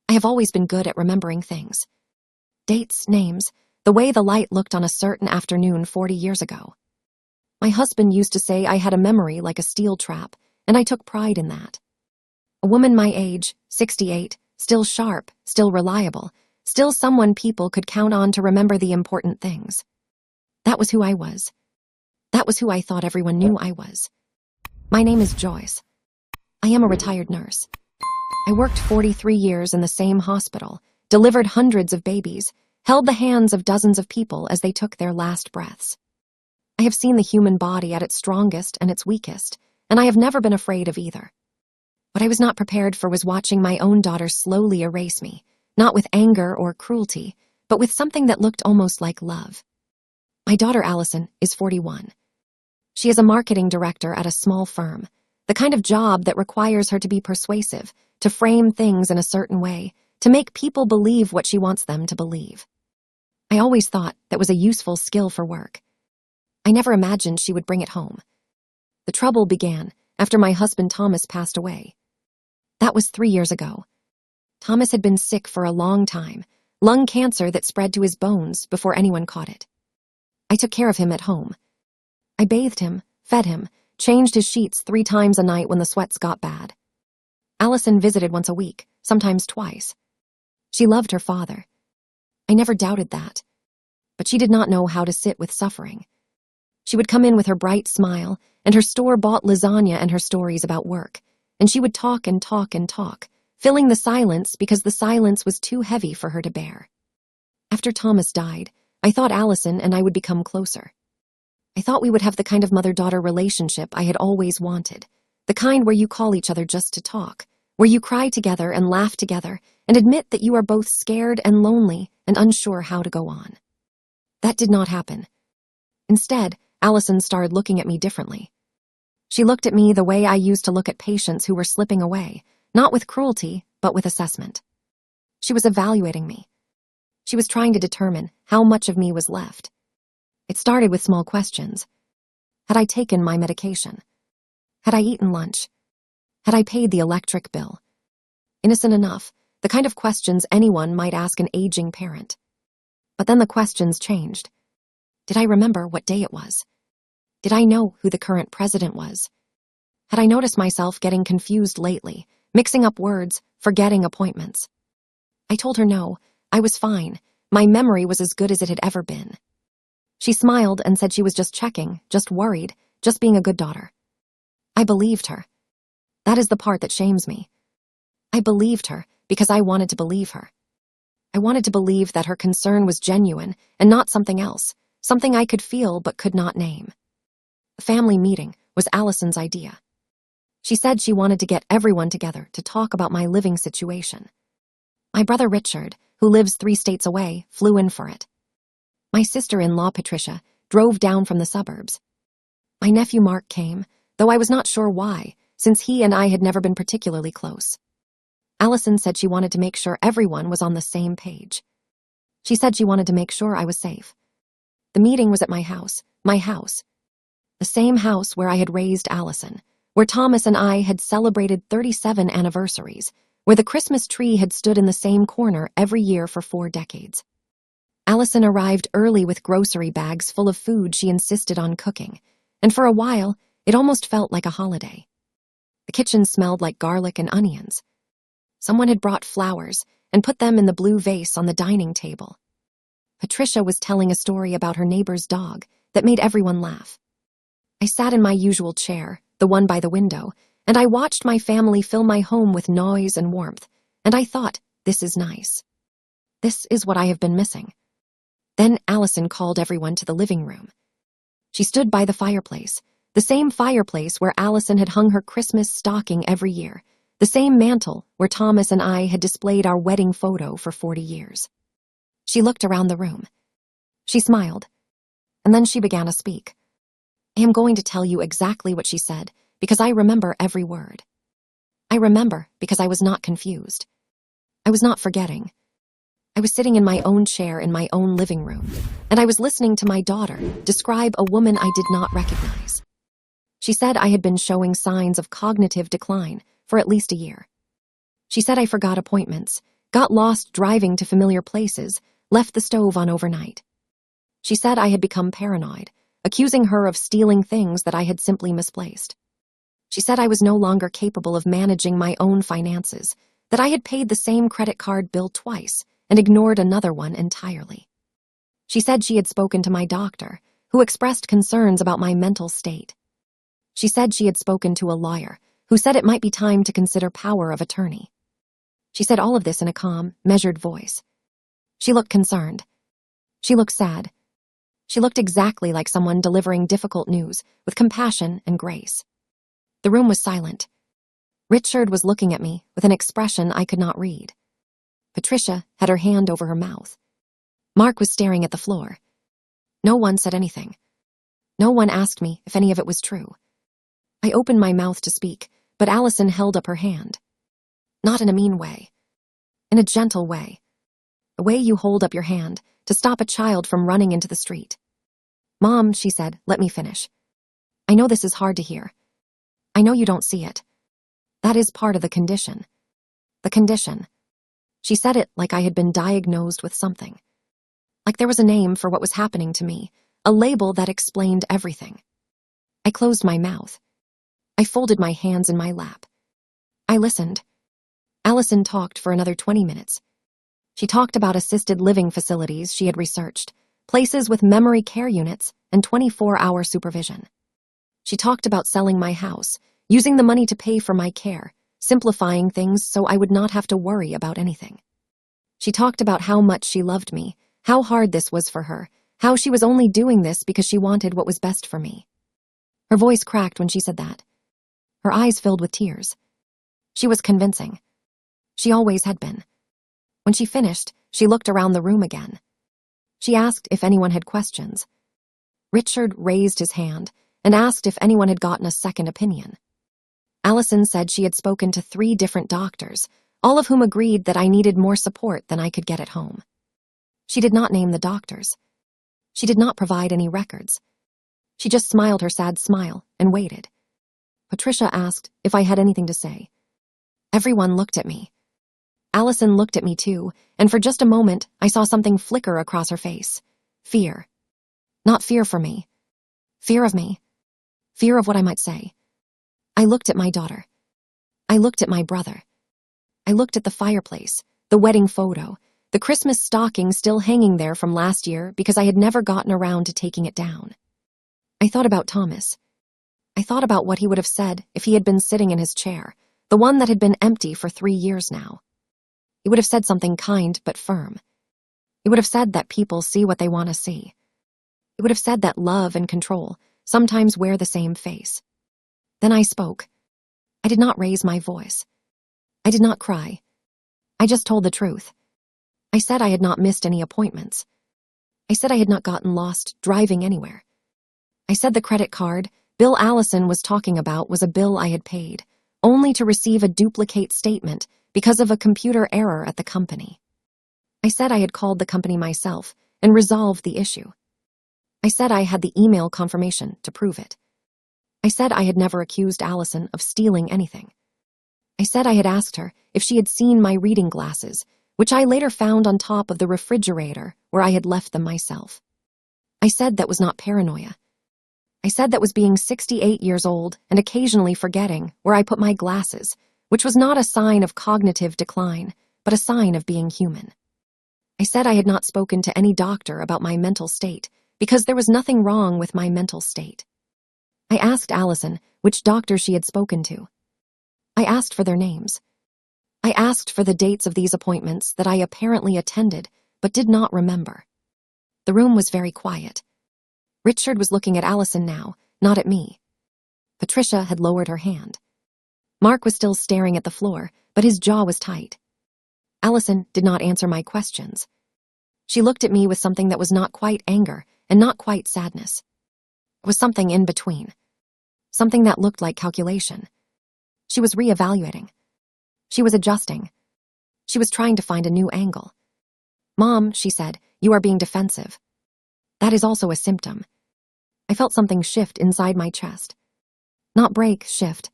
I have always been good at remembering things. Dates, names, the way the light looked on a certain afternoon 40 years ago. My husband used to say I had a memory like a steel trap, and I took pride in that. A woman my age, 68, still sharp, still reliable, still someone people could count on to remember the important things. That was who I was. That was who I thought everyone knew I was. My name is Joyce. I am a retired nurse. I worked 43 years in the same hospital, delivered hundreds of babies, held the hands of dozens of people as they took their last breaths. I have seen the human body at its strongest and its weakest, and I have never been afraid of either. What I was not prepared for was watching my own daughter slowly erase me, not with anger or cruelty, but with something that looked almost like love. My daughter Allison is 41. She is a marketing director at a small firm, the kind of job that requires her to be persuasive, to frame things in a certain way, to make people believe what she wants them to believe. I always thought that was a useful skill for work. I never imagined she would bring it home. The trouble began after my husband Thomas passed away. That was 3 years ago. Thomas had been sick for a long time, lung cancer that spread to his bones before anyone caught it. I took care of him at home. I bathed him, fed him, changed his sheets 3 times a night when the sweats got bad. Allison visited once a week, sometimes twice. She loved her father. I never doubted that. But she did not know how to sit with suffering. She would come in with her bright smile and her store-bought lasagna and her stories about work, and she would talk and talk and talk, filling the silence because the silence was too heavy for her to bear. After Thomas died, I thought Allison and I would become closer. I thought we would have the kind of mother-daughter relationship I had always wanted, the kind where you call each other just to talk, where you cry together and laugh together and admit that you are both scared and lonely and unsure how to go on. That did not happen. Instead, Allison started looking at me differently. She looked at me the way I used to look at patients who were slipping away, not with cruelty, but with assessment. She was evaluating me. She was trying to determine how much of me was left. It started with small questions. Had I taken my medication? Had I eaten lunch? Had I paid the electric bill? Innocent enough, the kind of questions anyone might ask an aging parent. But then the questions changed. Did I remember what day it was? Did I know who the current president was? Had I noticed myself getting confused lately, mixing up words, forgetting appointments? I told her no, I was fine. My memory was as good as it had ever been. She smiled and said she was just checking, just worried, just being a good daughter. I believed her. That is the part that shames me. I believed her because I wanted to believe her. I wanted to believe that her concern was genuine and not something else, something I could feel but could not name. A family meeting was Allison's idea. She said she wanted to get everyone together to talk about my living situation. My brother Richard, who lives 3 states away, flew in for it. My sister-in-law Patricia drove down from the suburbs. My nephew Mark came, though I was not sure why, since he and I had never been particularly close. Allison said she wanted to make sure everyone was on the same page. She said she wanted to make sure I was safe. The meeting was at my house, the same house where I had raised Allison, where Thomas and I had celebrated 37 anniversaries, where the Christmas tree had stood in the same corner every year for 4 decades. Allison arrived early with grocery bags full of food she insisted on cooking, and for a while, it almost felt like a holiday. The kitchen smelled like garlic and onions. Someone had brought flowers and put them in the blue vase on the dining table. Patricia was telling a story about her neighbor's dog that made everyone laugh. I sat in my usual chair, the one by the window, and I watched my family fill my home with noise and warmth, and I thought, this is nice. This is what I have been missing. Then Allison called everyone to the living room. She stood by the fireplace, the same fireplace where Allison had hung her Christmas stocking every year, the same mantel where Thomas and I had displayed our wedding photo for 40 years. She looked around the room. She smiled, and then she began to speak. I am going to tell you exactly what she said, because I remember every word. I remember because I was not confused. I was not forgetting. I was sitting in my own chair in my own living room, and I was listening to my daughter describe a woman I did not recognize. She said I had been showing signs of cognitive decline for at least a year. She said I forgot appointments, got lost driving to familiar places, left the stove on overnight. She said I had become paranoid, accusing her of stealing things that I had simply misplaced. She said I was no longer capable of managing my own finances, that I had paid the same credit card bill twice and ignored another one entirely. She said she had spoken to my doctor, who expressed concerns about my mental state. She said she had spoken to a lawyer, who said it might be time to consider power of attorney. She said all of this in a calm, measured voice. She looked concerned. She looked sad. She looked exactly like someone delivering difficult news with compassion and grace. The room was silent. Richard was looking at me with an expression I could not read. Patricia had her hand over her mouth. Mark was staring at the floor. No one said anything. No one asked me if any of it was true. I opened my mouth to speak, but Allison held up her hand. Not in a mean way. In a gentle way. The way you hold up your hand to stop a child from running into the street. Mom, she said, let me finish. I know this is hard to hear. I know you don't see it. That is part of the condition. The condition. She said it like I had been diagnosed with something. Like there was a name for what was happening to me, a label that explained everything. I closed my mouth. I folded my hands in my lap. I listened. Allison talked for another 20 minutes. She talked about assisted living facilities she had researched, places with memory care units and 24-hour supervision. She talked about selling my house, using the money to pay for my care, simplifying things so I would not have to worry about anything. She talked about how much she loved me, how hard this was for her, how she was only doing this because she wanted what was best for me. Her voice cracked when she said that. Her eyes filled with tears. She was convincing. She always had been. When she finished, she looked around the room again. She asked if anyone had questions. Richard raised his hand and asked if anyone had gotten a second opinion. Allison said she had spoken to 3 different doctors, all of whom agreed that I needed more support than I could get at home. She did not name the doctors. She did not provide any records. She just smiled her sad smile and waited. Patricia asked if I had anything to say. Everyone looked at me. Allison looked at me too, and for just a moment, I saw something flicker across her face. Fear. Not fear for me. Fear of me. Fear of what I might say. I looked at my daughter. I looked at my brother. I looked at the fireplace, the wedding photo, the Christmas stocking still hanging there from last year because I had never gotten around to taking it down. I thought about Thomas. I thought about what he would have said if he had been sitting in his chair, the one that had been empty for 3 years now. He would have said something kind but firm. He would have said that people see what they want to see. He would have said that love and control sometimes wear the same face. Then I spoke. I did not raise my voice. I did not cry. I just told the truth. I said I had not missed any appointments. I said I had not gotten lost driving anywhere. I said the credit card Bill Allison was talking about was a bill I had paid, only to receive a duplicate statement because of a computer error at the company. I said I had called the company myself and resolved the issue. I said I had the email confirmation to prove it. I said I had never accused Allison of stealing anything. I said I had asked her if she had seen my reading glasses, which I later found on top of the refrigerator where I had left them myself. I said that was not paranoia. I said that was being 68 years old and occasionally forgetting where I put my glasses, which was not a sign of cognitive decline, but a sign of being human. I said I had not spoken to any doctor about my mental state because there was nothing wrong with my mental state. I asked Allison which doctor she had spoken to. I asked for their names. I asked for the dates of these appointments that I apparently attended but did not remember. The room was very quiet. Richard was looking at Allison now, not at me. Patricia had lowered her hand. Mark was still staring at the floor, but his jaw was tight. Allison did not answer my questions. She looked at me with something that was not quite anger and not quite sadness. It was something in between. Something that looked like calculation. She was reevaluating. She was adjusting. She was trying to find a new angle. Mom, she said, you are being defensive. That is also a symptom. I felt something shift inside my chest. Not break, shift.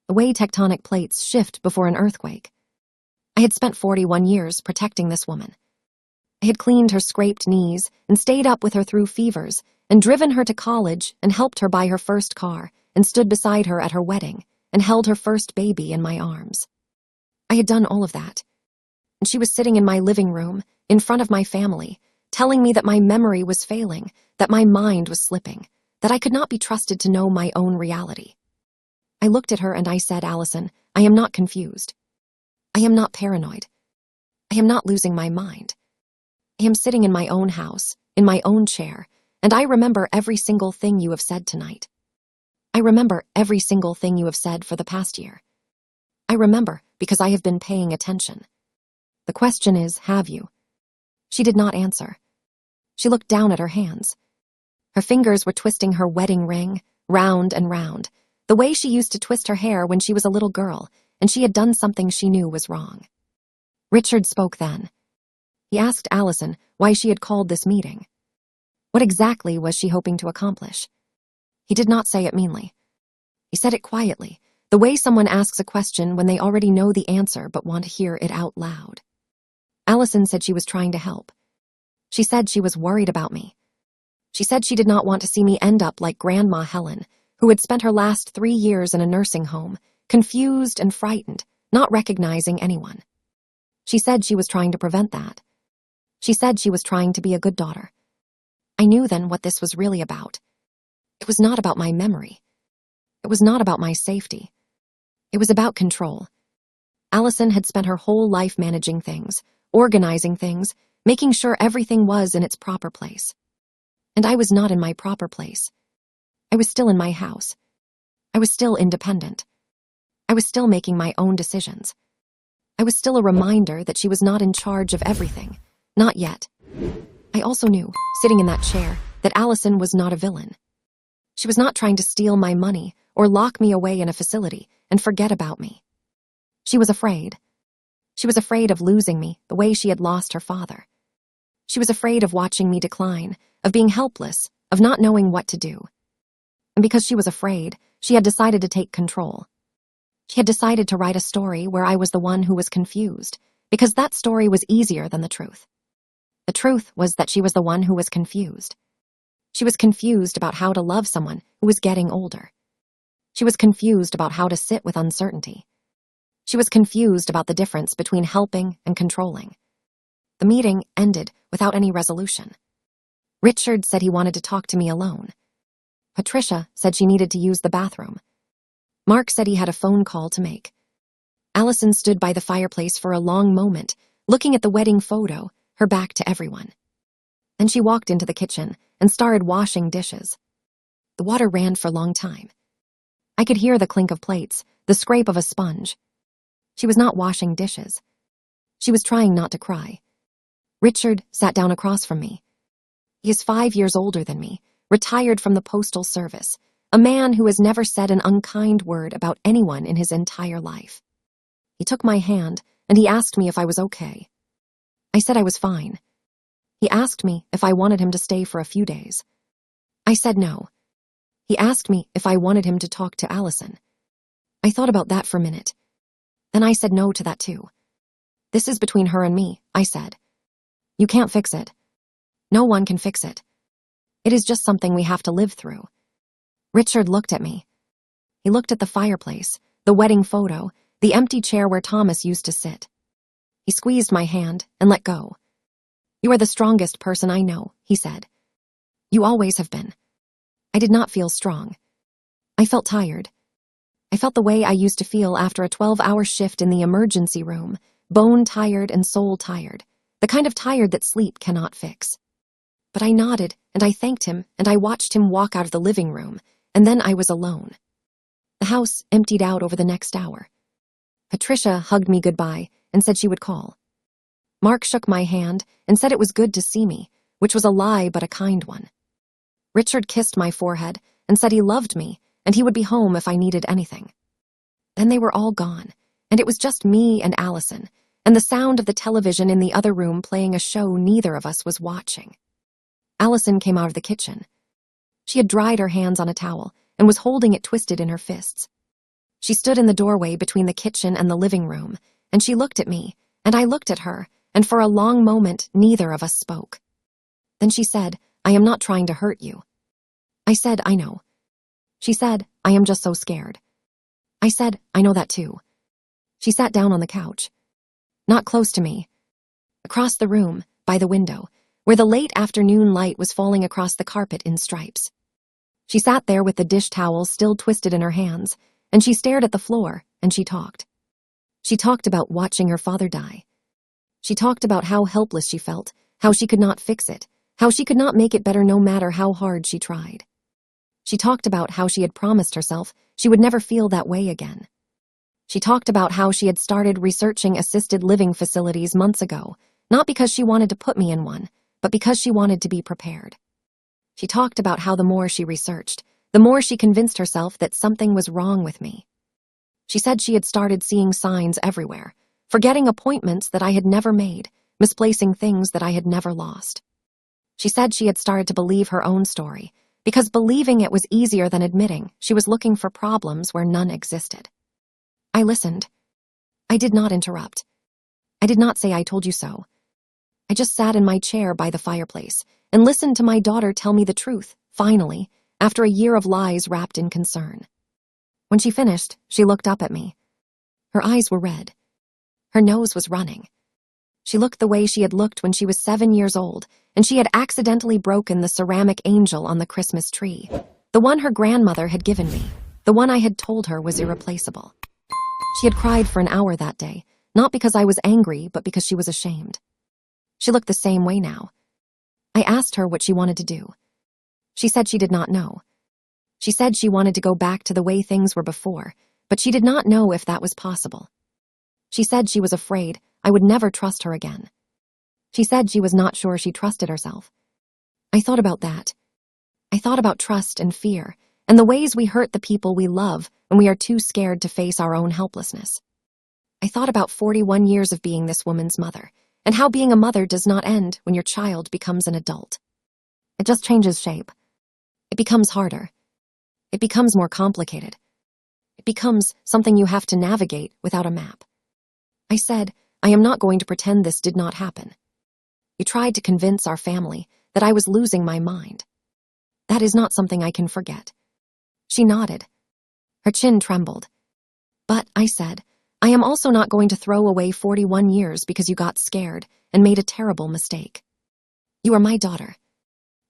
The way tectonic plates shift before an earthquake. I had spent 41 years protecting this woman. I had cleaned her scraped knees and stayed up with her through fevers and driven her to college and helped her buy her first car and stood beside her at her wedding and held her first baby in my arms. I had done all of that. And she was sitting in my living room, in front of my family, telling me that my memory was failing, that my mind was slipping, that I could not be trusted to know my own reality. I looked at her and I said, Allison, I am not confused. I am not paranoid. I am not losing my mind. I am sitting in my own house, in my own chair, and I remember every single thing you have said tonight. I remember every single thing you have said for the past year. I remember because I have been paying attention. The question is, have you? She did not answer. She looked down at her hands. Her fingers were twisting her wedding ring, round and round, the way she used to twist her hair when she was a little girl, and she had done something she knew was wrong. Richard spoke then. He asked Allison why she had called this meeting. What exactly was she hoping to accomplish? He did not say it meanly. He said it quietly, the way someone asks a question when they already know the answer but want to hear it out loud. Allison said she was trying to help. She said she was worried about me. She said she did not want to see me end up like Grandma Helen, who had spent her last 3 years in a nursing home, confused and frightened, not recognizing anyone. She said she was trying to prevent that. She said she was trying to be a good daughter. I knew then what this was really about. It was not about my memory. It was not about my safety. It was about control. Allison had spent her whole life managing things, organizing things, making sure everything was in its proper place. And I was not in my proper place. I was still in my house. I was still independent. I was still making my own decisions. I was still a reminder that she was not in charge of everything. Not yet. I also knew, sitting in that chair, that Allison was not a villain. She was not trying to steal my money or lock me away in a facility and forget about me. She was afraid. She was afraid of losing me the way she had lost her father. She was afraid of watching me decline, of being helpless, of not knowing what to do. And because she was afraid, she had decided to take control. She had decided to write a story where I was the one who was confused, because that story was easier than the truth. The truth was that she was the one who was confused. She was confused about how to love someone who was getting older. She was confused about how to sit with uncertainty. She was confused about the difference between helping and controlling. The meeting ended without any resolution. Richard said he wanted to talk to me alone. Patricia said she needed to use the bathroom. Mark said he had a phone call to make. Allison stood by the fireplace for a long moment, looking at the wedding photo, her back to everyone. Then she walked into the kitchen and started washing dishes. The water ran for a long time. I could hear the clink of plates, the scrape of a sponge. She was not washing dishes. She was trying not to cry. Richard sat down across from me. He is 5 years older than me, retired from the postal service, a man who has never said an unkind word about anyone in his entire life. He took my hand and he asked me if I was okay. I said I was fine. He asked me if I wanted him to stay for a few days. I said no. He asked me if I wanted him to talk to Allison. I thought about that for a minute. Then I said no to that too. This is between her and me, I said. You can't fix it. No one can fix it. It is just something we have to live through. Richard looked at me. He looked at the fireplace, the wedding photo, the empty chair where Thomas used to sit. He squeezed my hand and let go. You are the strongest person I know, he said. You always have been. I did not feel strong. I felt tired. I felt the way I used to feel after a 12-hour shift in the emergency room, bone-tired and soul-tired, the kind of tired that sleep cannot fix. But I nodded, and I thanked him, and I watched him walk out of the living room, and then I was alone. The house emptied out over the next hour. Patricia hugged me goodbye and said she would call. Mark shook my hand and said it was good to see me, which was a lie but a kind one. Richard kissed my forehead and said he loved me and he would be home if I needed anything. Then they were all gone, and it was just me and Allison, and the sound of the television in the other room playing a show neither of us was watching. Allison came out of the kitchen. She had dried her hands on a towel and was holding it twisted in her fists. She stood in the doorway between the kitchen and the living room, and she looked at me, and I looked at her, and for a long moment neither of us spoke. Then she said, "I am not trying to hurt you." I said, "I know." She said, "I am just so scared." I said, "I know that too." She sat down on the couch. Not close to me. Across the room, by the window, where the late afternoon light was falling across the carpet in stripes. She sat there with the dish towel still twisted in her hands, and she stared at the floor, and she talked. She talked about watching her father die. She talked about how helpless she felt, how she could not fix it, how she could not make it better no matter how hard she tried. She talked about how she had promised herself she would never feel that way again. She talked about how she had started researching assisted living facilities months ago, not because she wanted to put me in one, but because she wanted to be prepared. She talked about how the more she researched, the more she convinced herself that something was wrong with me. She said she had started seeing signs everywhere, forgetting appointments that I had never made, misplacing things that I had never lost. She said she had started to believe her own story, because believing it was easier than admitting she was looking for problems where none existed. I listened. I did not interrupt. I did not say "I told you so." I just sat in my chair by the fireplace and listened to my daughter tell me the truth, finally, after a year of lies wrapped in concern. When she finished, she looked up at me. Her eyes were red. Her nose was running. She looked the way she had looked when she was 7 years old, and she had accidentally broken the ceramic angel on the Christmas tree, the one her grandmother had given me, the one I had told her was irreplaceable. She had cried for an hour that day, not because I was angry, but because she was ashamed. She looked the same way now. I asked her what she wanted to do. She said she did not know. She said she wanted to go back to the way things were before, but she did not know if that was possible. She said she was afraid I would never trust her again. She said she was not sure she trusted herself. I thought about that. I thought about trust and fear, and the ways we hurt the people we love when we are too scared to face our own helplessness. I thought about 41 years of being this woman's mother, and how being a mother does not end when your child becomes an adult. It just changes shape. It becomes harder. It becomes more complicated. It becomes something you have to navigate without a map. I said, "I am not going to pretend this did not happen. You tried to convince our family that I was losing my mind. That is not something I can forget." She nodded. Her chin trembled. "But," I said, "I am also not going to throw away 41 years because you got scared and made a terrible mistake. You are my daughter.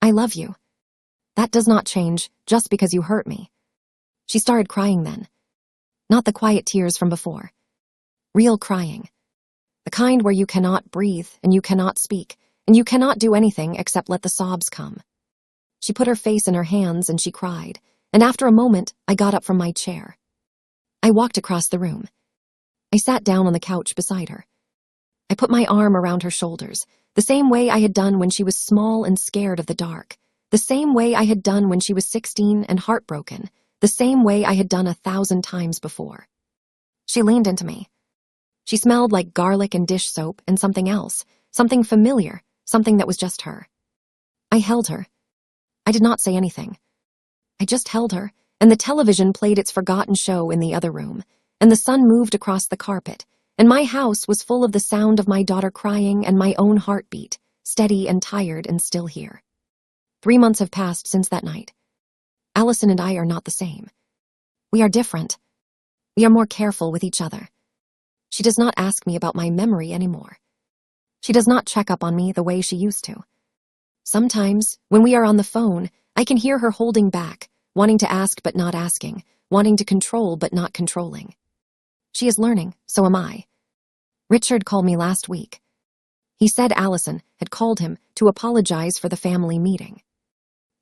I love you. That does not change just because you hurt me." She started crying then. Not the quiet tears from before. Real crying. The kind where you cannot breathe and you cannot speak and you cannot do anything except let the sobs come. She put her face in her hands and she cried, and after a moment, I got up from my chair. I walked across the room. I sat down on the couch beside her. I put my arm around her shoulders, the same way I had done when she was small and scared of the dark, the same way I had done when she was 16 and heartbroken, the same way I had done 1,000 times before. She leaned into me. She smelled like garlic and dish soap and something else, something familiar, something that was just her. I held her. I did not say anything. I just held her, and the television played its forgotten show in the other room, and the sun moved across the carpet, and my house was full of the sound of my daughter crying and my own heartbeat, steady and tired and still here. 3 months have passed since that night. Allison and I are not the same. We are different. We are more careful with each other. She does not ask me about my memory anymore. She does not check up on me the way she used to. Sometimes, when we are on the phone, I can hear her holding back, wanting to ask but not asking, wanting to control but not controlling. She is learning, so am I. Richard called me last week. He said Allison had called him to apologize for the family meeting.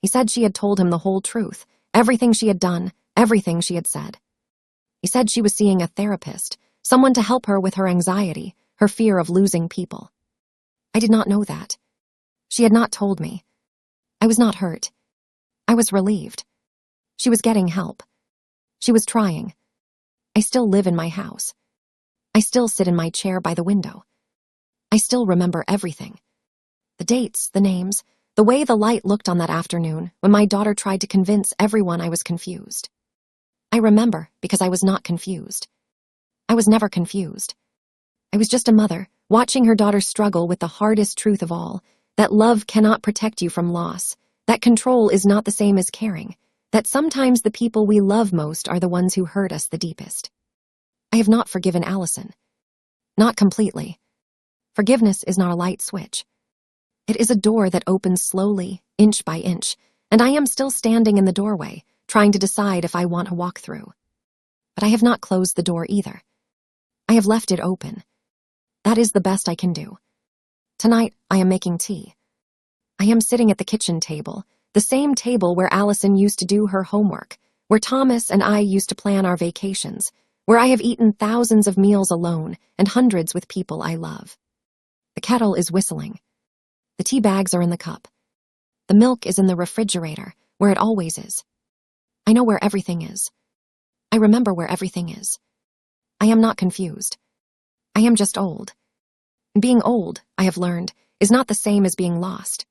He said she had told him the whole truth, everything she had done, everything she had said. He said she was seeing a therapist, someone to help her with her anxiety, her fear of losing people. I did not know that. She had not told me. I was not hurt. I was relieved. She was getting help. She was trying. I still live in my house. I still sit in my chair by the window. I still remember everything. The dates, the names, the way the light looked on that afternoon when my daughter tried to convince everyone I was confused. I remember because I was not confused. I was never confused. I was just a mother, watching her daughter struggle with the hardest truth of all, that love cannot protect you from loss, that control is not the same as caring, that sometimes the people we love most are the ones who hurt us the deepest. I have not forgiven Allison. Not completely. Forgiveness is not a light switch. It is a door that opens slowly, inch by inch, and I am still standing in the doorway, trying to decide if I want to walk through. But I have not closed the door either. I have left it open. That is the best I can do. Tonight, I am making tea. I am sitting at the kitchen table, the same table where Allison used to do her homework, where Thomas and I used to plan our vacations, where I have eaten thousands of meals alone and hundreds with people I love. The kettle is whistling. The tea bags are in the cup. The milk is in the refrigerator, where it always is. I know where everything is. I remember where everything is. I am not confused. I am just old. Being old, I have learned, is not the same as being lost.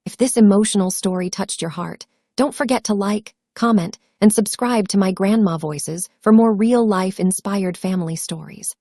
If this emotional story touched your heart, don't forget to like, comment, and subscribe to my Grandma Voices for more real-life inspired family stories.